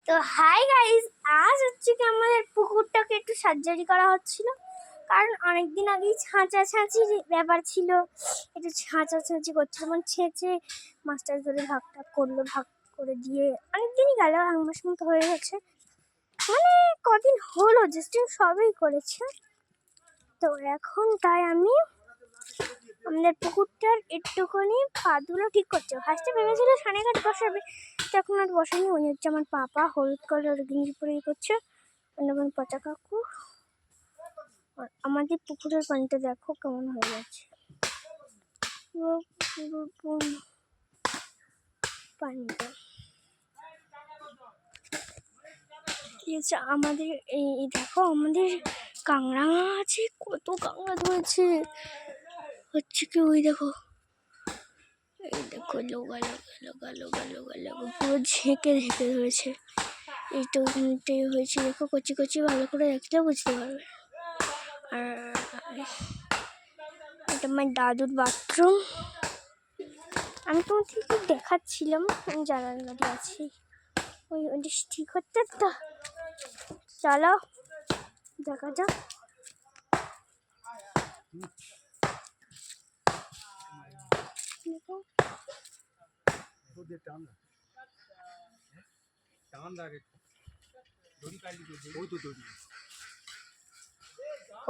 তো hi guys, আজ হচ্ছে কি আমাদের পুকুরটাকে একটু সার্জারি করা হচ্ছিল। কারণ অনেকদিন আগেই ছাঁচাছাঁচির ব্যাপার ছিল, একটু ছাঁচাছাঁচি করছিল, মানে ছেঁচে মাছটার ধরে ভাগটা করলো, ভাগ করে দিয়ে অনেকদিনই গেল, 1 মাস মতো হয়ে গেছে। মানে কদিন হলো জাস্ট সবই করেছে। তো এখন তাই আমি আমাদের পুকুরটার একটুখানি পাতগুলো ঠিক করছে। ফার্স্টে ভেবেছিল সানেঘাট বসাবে, তখন আর বসানি। উনি হচ্ছে আমার পাপা, হলুদ কালার গেঞ্জি পরে করছে। আমার পচা কাকু। আর আমাদের পুকুরের পানিটা দেখো কেমন হয়ে গেছে, পানিটা আমাদের এই দেখো, আমাদের কাঁকড়া আছে, কত কাঁকড়া ধরেছে। হচ্ছে কি ওই দেখো, এই দেখো লোগা লোগা লোগা লোগা লোগা লোগা পুরো ঝেঁকে ঝেঁকে ধরেছে। এইটা ওখানটাই হয়েছে, দেখো কচি কচি, ভালো করে দেখলে বুঝতে পারবে। আর এটা আমার দাদুর বাথরুম। আমি তোমাকে দেখাচ্ছিলাম, আমি জানার গাড়ি আছি, ওই ওটা ঠিক হচ্ছে তো, চলো দেখা যাক।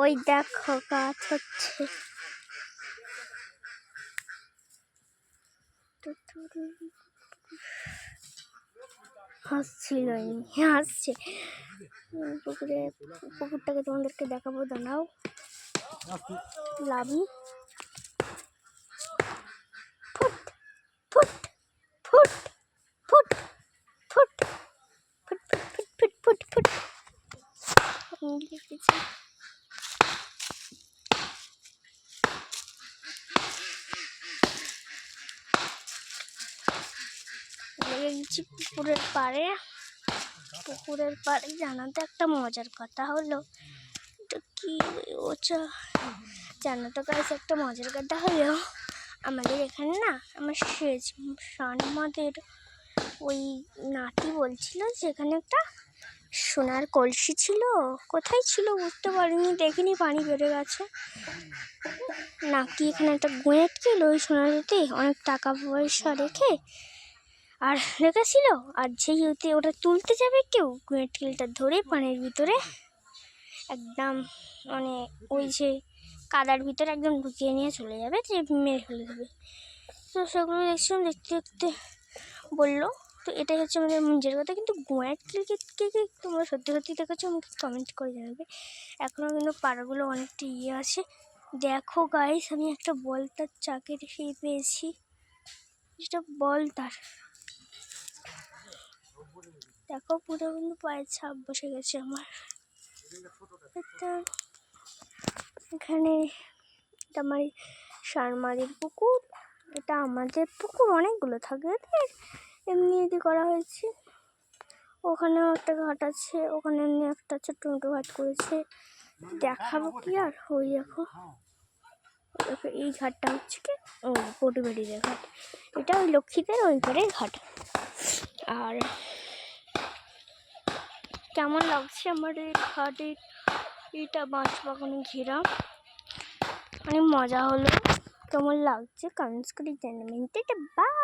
ওই দেখো কাজ হচ্ছে, হাসছিল, হাসছে। পুকুরটাকে তোমাদেরকে দেখাবো, দাঁড়াও। লাভি ফুট ফুট ফুট ফুট ফুট ফুট ফুট ফুট ফুট। পুকুরের পাড়ে জানাতে একটা মজার কথা হলো, তো কি ওটা জানো তো গাইস, একটা মজার কথা হলো, আমাদের এখানে না, আমার আমাদের ওই নাতি বলছিল যেখানে একটা সোনার কলসি ছিল। কোথায় ছিল বুঝতে পারিনি, দেখিনি, পানি বেড়ে গেছে নাকি এখানে একটা গোঁয়েট ছিল, ওই সোনারতে অনেক টাকা পয়সা রেখে আর রেখেছিল। আর যেই ওটা তুলতে যাবে কেউ, গোঁয়েটটা ধরে পানির ভিতরে একদম, মানে ওই যে কাদার ভিতরে একদম ঢুকিয়ে নিয়ে চলে যাবে, যে মেরে ফেলে দেবে। তো সেগুলো দেখছিলাম, দেখতে দেখতে বললো, তো এটাই হচ্ছে আমাদের মঞ্জের কথা। কিন্তু গোঁয়াটকে তোমরা সত্যি সত্যি দেখেছো আমাকে কমেন্ট করে জানাবে। এখনও কিন্তু পাড়াগুলো অনেকটা আছে। দেখো গাইস, আমি একটা বলতার চাকের সেই পেয়েছি, যেটা বলতার, দেখো পুরো কিন্তু পায়ের ছাপ বসে গেছে আমার। এখানে এটা আমার শারমাদের পুকুর, এটা আমাদের পুকুর, অনেকগুলো থাকে এমনি এদি করা হয়েছে। ওখানেও একটা ঘাট আছে, ওখানে এমনি একটা ছোট্ট মোটো ঘাট করেছে, দেখাবো কি আর। ওই দেখো, এই ঘাটটা হচ্ছে কি ওই পটুবাড়ির ঘাট, এটা ওই লক্ষ্মীদের ওই ঘরের ঘাট। আর কেমন লাগছে আমার এই ঘাটের, এটা বাঁশ বাগানে ঘেরা, অনেক মজা হলো। কেমন লাগছে কমেন্টস করে জানাবেন। বাই।